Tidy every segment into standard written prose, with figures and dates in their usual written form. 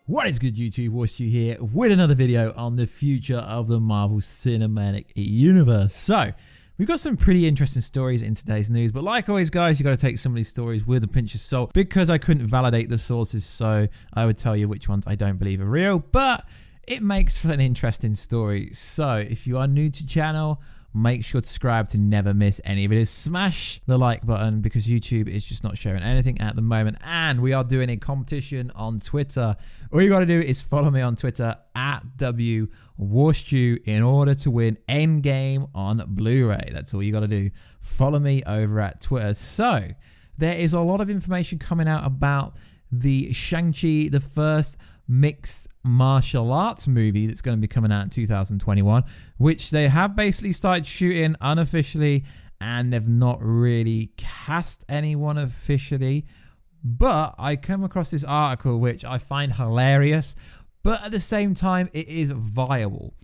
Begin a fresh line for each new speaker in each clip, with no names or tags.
What is good, YouTube? Warstu here with another video on the future of the Marvel Cinematic Universe. So, we've got some pretty interesting stories in today's news, but like always, guys, you got to take some of these stories with a pinch of salt because I couldn't validate the sources, so I would tell you which ones I don't believe are real, but it makes for an interesting story. So, if you are new to the channel, make sure to subscribe to never miss any videos. Smash the like button because YouTube is just not showing anything at the moment. And we are doing a competition on Twitter. All you got to do is follow me on Twitter at Warstu in order to win EndGame on Blu-ray. That's all you got to do. Follow me over at Twitter. So there is a lot of information coming out about the Shang-Chi, the first mixed martial arts movie that's going to be coming out in 2021, which they have basically started shooting unofficially and they've not really cast anyone officially. But I come across this article which I find hilarious, but at the same time it is viable.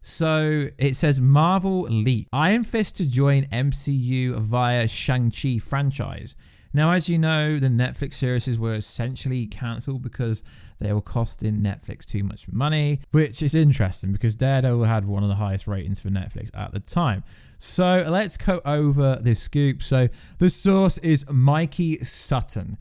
So it says Marvel leaked Iron Fist to join MCU via Shang-Chi franchise. Now, as you know, the Netflix series were essentially cancelled because they were costing Netflix too much money, which is interesting because Daredevil had one of the highest ratings for Netflix at the time. So let's go over this scoop. So the source is Mikey Sutton,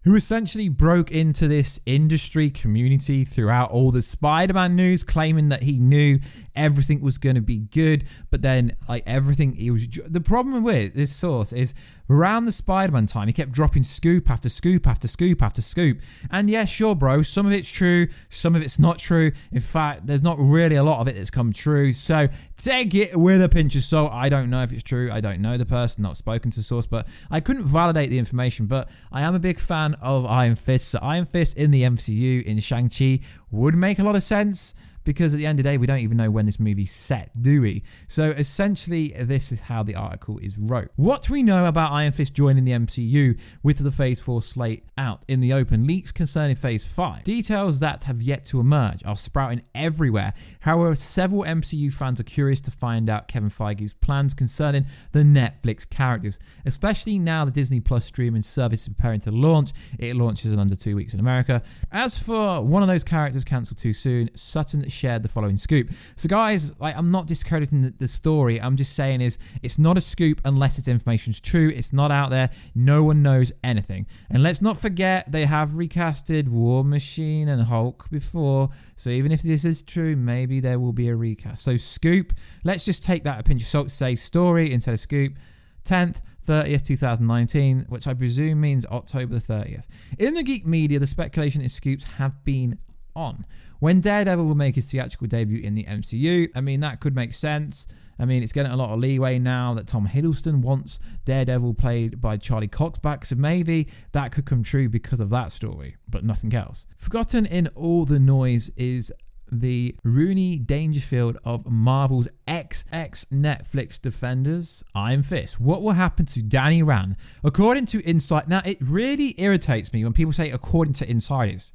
who essentially broke into this industry community throughout all the Spider-Man news, claiming that he knew everything was going to be good, but then the problem with this source is around the Spider-Man time, he kept dropping scoop after scoop after scoop after scoop. And yeah, sure, bro, some of it's true, some of it's not true. In fact, there's not really a lot of it that's come true. So take it with a pinch of salt. I don't know if it's true. I don't know the person, not spoken to the source, but I couldn't validate the information. But I am a big fan of Iron Fist. So Iron Fist in the MCU in Shang-Chi would make a lot of sense, because at the end of the day, we don't even know when this movie's set, do we? So essentially, this is how the article is wrote. What we know about Iron Fist joining the MCU with the Phase 4 slate out in the open, leaks concerning Phase 5. Details that have yet to emerge are sprouting everywhere. However, several MCU fans are curious to find out Kevin Feige's plans concerning the Netflix characters, especially now the Disney Plus streaming service is preparing to launch. It launches in under 2 weeks in America. As for one of those characters cancelled too soon, Sutton shared the following scoop. So guys, I'm not discrediting the story. I'm just saying it's not a scoop unless its information's true. It's not out there. No one knows anything. And let's not forget, they have recasted War Machine and Hulk before. So even if this is true, maybe there will be a recast. So scoop, let's just take that a pinch of salt, say story instead of scoop. 10th, 30th, 2019, which I presume means October the 30th. In the geek media, the speculation and scoops have been on when Daredevil will make his theatrical debut in the MCU. I mean, that could make sense. I mean, it's getting a lot of leeway now that Tom Hiddleston wants Daredevil played by Charlie Cox back, so maybe that could come true because of that story, but nothing else. Forgotten in all the noise is the Rodney Dangerfield of Marvel's ex-Netflix Defenders, Iron Fist. What will happen to Danny Rand? According to Insider, now it really irritates me when people say according to insiders.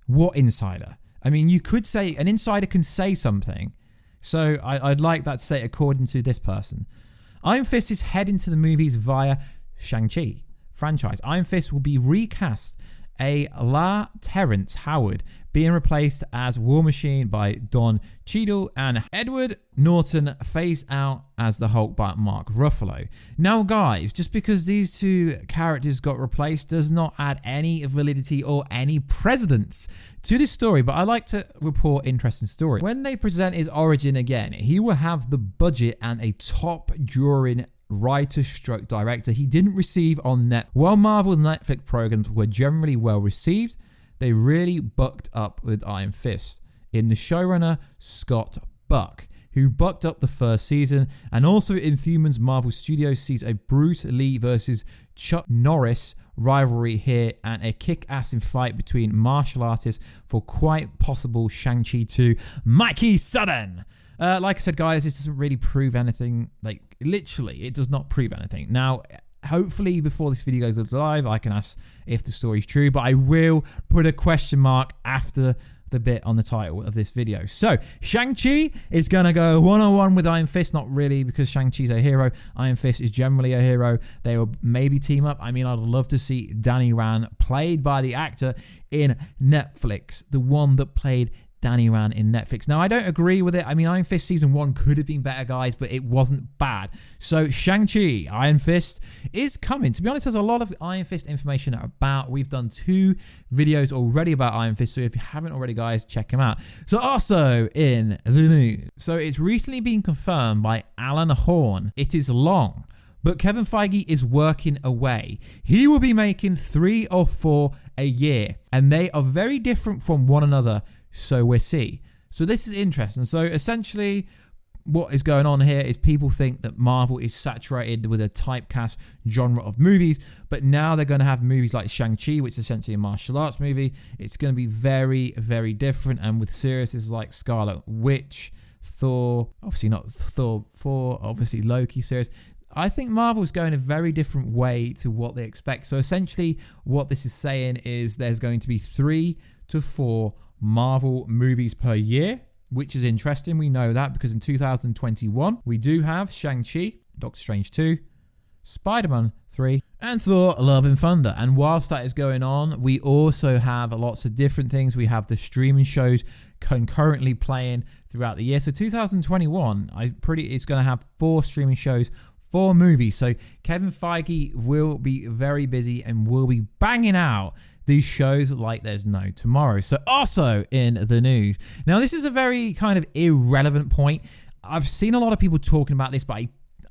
What insider? I mean, you could say, an insider can say something. So I'd like that to say according to this person. Iron Fist is heading to the movies via Shang-Chi franchise. Iron Fist will be recast, a La Terrence Howard being replaced as War Machine by Don Cheadle, and Edward Norton phased out as the Hulk by Mark Ruffalo. Now guys, just because these two characters got replaced does not add any validity or any precedence to this story, but I like to report interesting story. When they present his origin again, he will have the budget and a top drawing writer/director he didn't receive on net. While Marvel's Netflix programs were generally well received, they really bucked up with Iron Fist in the showrunner Scott Buck, who bucked up the first season, and also in Inhumans, Marvel Studios sees a Bruce Lee versus Chuck Norris rivalry here and a kick-ass fight between martial artists for quite possible Shang-Chi 2. Mikey Sutton! Like I said, guys, this doesn't really prove anything. Like, literally, it does not prove anything. Now, hopefully, before this video goes live, I can ask if the story's true, but I will put a question mark after the bit on the title of this video. So Shang-Chi is going to go one-on-one with Iron Fist. Not really, because Shang-Chi's a hero. Iron Fist is generally a hero. They will maybe team up. I mean, I'd love to see Danny Rand, played by the actor in Netflix, the one that played Danny Rand in Netflix. Now, I don't agree with it. I mean, Iron Fist Season 1 could have been better, guys, but it wasn't bad. So, Shang-Chi, Iron Fist, is coming. To be honest, there's a lot of Iron Fist information about. We've done 2 videos already about Iron Fist, so if you haven't already, guys, check them out. So, also in the news. So, it's recently been confirmed by Alan Horn. It is long, but Kevin Feige is working away. He will be making 3 or 4 a year, and they are very different from one another. So we'll see. So this is interesting. So essentially what is going on here is people think that Marvel is saturated with a typecast genre of movies, but now they're going to have movies like Shang-Chi, which is essentially a martial arts movie. It's going to be very, very different. And with series like Scarlet Witch, Thor, obviously not Thor 4, obviously Loki series, I think Marvel's going a very different way to what they expect. So essentially what this is saying is there's going to be 3 to 4 Marvel movies per year, which is interesting. We know that because in 2021 we do have Shang-Chi, Doctor Strange 2, Spider-Man 3, and Thor Love and Thunder. And whilst that is going on, we also have lots of different things. We have the streaming shows concurrently playing throughout the year. So 2021, it's going to have 4 streaming shows, 4 movies. So Kevin Feige will be very busy and will be banging out these shows like there's no tomorrow. So also in the news. Now, this is a very kind of irrelevant point. I've seen a lot of people talking about this, but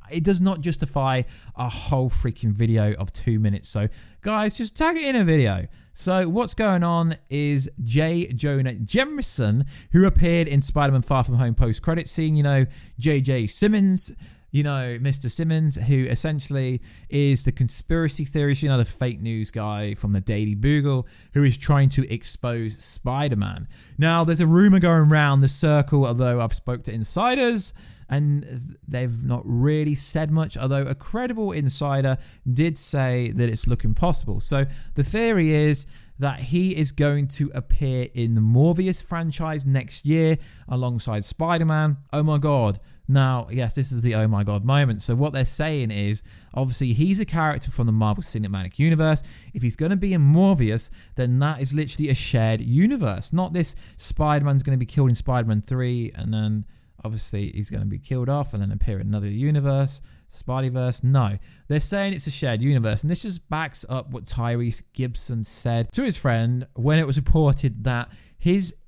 it does not justify a whole freaking video of 2 minutes. So guys, just tag it in a video. So what's going on is J. Jonah Jameson, who appeared in Spider-Man Far From Home post-credit scene, you know, J.J. Simmons, you know, Mr. Simmons, who essentially is the conspiracy theorist, you know, the fake news guy from the Daily Bugle, who is trying to expose Spider-Man. Now, there's a rumor going around the circle, although I've spoke to insiders, and they've not really said much, although a credible insider did say that it's looking possible. So the theory is that he is going to appear in the Morbius franchise next year alongside Spider-Man. Oh my God. Now, yes, this is the oh my God moment. So what they're saying is, obviously, he's a character from the Marvel Cinematic Universe. If he's going to be in Morbius, then that is literally a shared universe. Not this Spider-Man's going to be killed in Spider-Man 3, and then obviously he's going to be killed off and then appear in another universe, SpiderVerse. No, they're saying it's a shared universe, and this just backs up what Tyrese Gibson said to his friend when it was reported that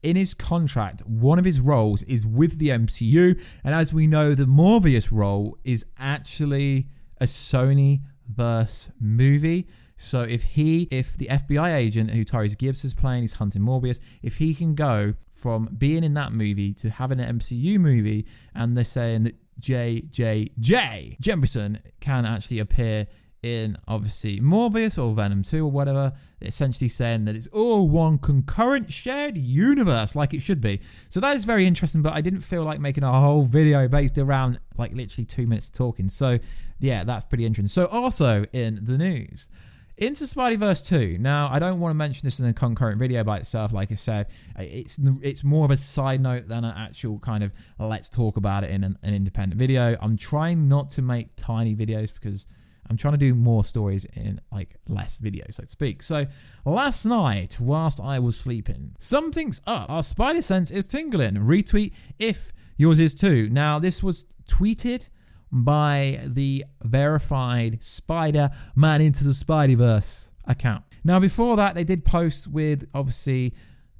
in his contract, one of his roles is with the MCU, and as we know, the Morbius role is actually a Sony-verse movie. So if the FBI agent who Tyrese Gibson is playing is hunting Morbius, if he can go from being in that movie to having an MCU movie, and they're saying that J. Jameson can actually appear in, obviously, Morbius or Venom 2 or whatever, essentially saying that it's all one concurrent shared universe like it should be. So that is very interesting, but I didn't feel like making a whole video based around like literally 2 minutes of talking. So yeah, that's pretty interesting. So also in the news, Into Spider-Verse 2. Now, I don't want to mention this in a concurrent video by itself. Like I said, it's more of a side note than an actual kind of let's talk about it in an independent video. I'm trying not to make tiny videos because I'm trying to do more stories in like less videos, so to speak. So last night, whilst I was sleeping, something's up. Our spider sense is tingling. Retweet if yours is too. Now, this was tweeted by the verified Spider-Man Into the Spider-Verse account. Now, before that, they did post with, obviously,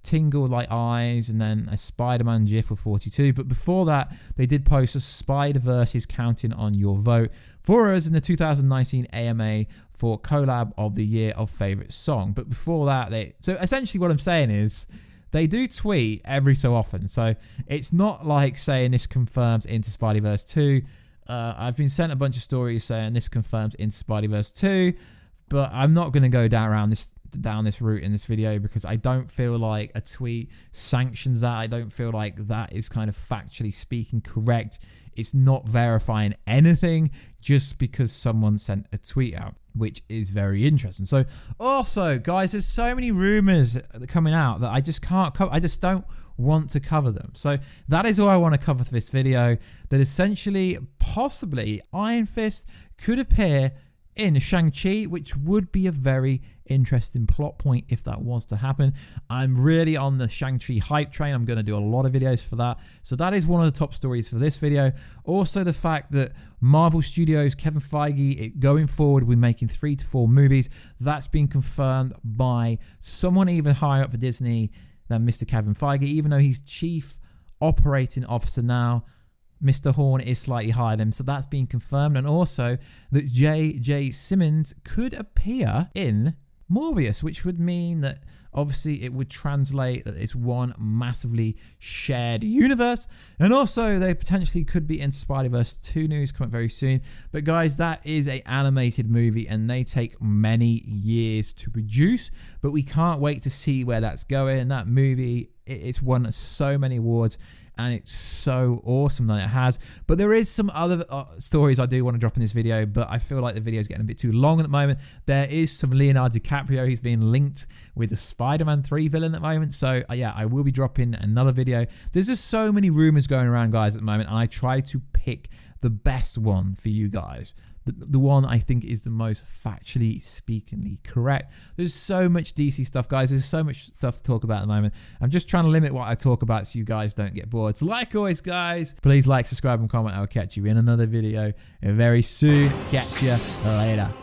tingle like eyes and then a Spider-Man gif of 42. But before that, they did post a Spider-Verse is counting on your vote for us in the 2019 AMA for collab of the year of favorite song. But before that, so essentially what I'm saying is they do tweet every so often. So it's not like saying this confirms Into Spider-Verse 2. I've been sent a bunch of stories saying this confirms Into Spider-Verse 2, but I'm not going to go down this route in this video because I don't feel like a tweet sanctions that. I don't feel like that is kind of factually speaking correct. It's not verifying anything just because someone sent a tweet out. which is very interesting. So also, guys, there's so many rumors coming out that I just can't cover. I just don't want to cover them. So that is all I want to cover for this video, that essentially, possibly, Iron Fist could appear in Shang-Chi, which would be a very interesting plot point if that was to happen. I'm really on the Shang-Chi hype train. I'm going to do a lot of videos for that. So that is one of the top stories for this video. Also the fact that Marvel Studios, Kevin Feige, going forward, we're making 3 to 4 movies. That's been confirmed by someone even higher up at Disney than Mr. Kevin Feige, even though he's chief operating officer now. Mr. Horn is slightly higher than him, so that's been confirmed. And also that J.J. Simmons could appear in Morbius, which would mean that obviously it would translate that it's one massively shared universe. And also they potentially could be in SpiderVerse 2 news coming very soon. But guys, that is an animated movie and they take many years to produce, but we can't wait to see where that's going. And that movie, it's won so many awards and it's so awesome that it has. But there is some other stories I do want to drop in this video, but I feel like the video is getting a bit too long at the moment. There is some Leonardo DiCaprio. He's being linked with the Spider-Man 3 villain at the moment. So yeah, I will be dropping another video. There's just so many rumors going around, guys, at the moment, and I try to pick the best one for you guys. The one I think is the most factually speakingly correct. There's so much DC stuff, guys. There's so much stuff to talk about at the moment. I'm just trying to limit what I talk about so you guys don't get bored. So like always, guys, please like, subscribe, and comment. I'll catch you in another video very soon. Catch you later.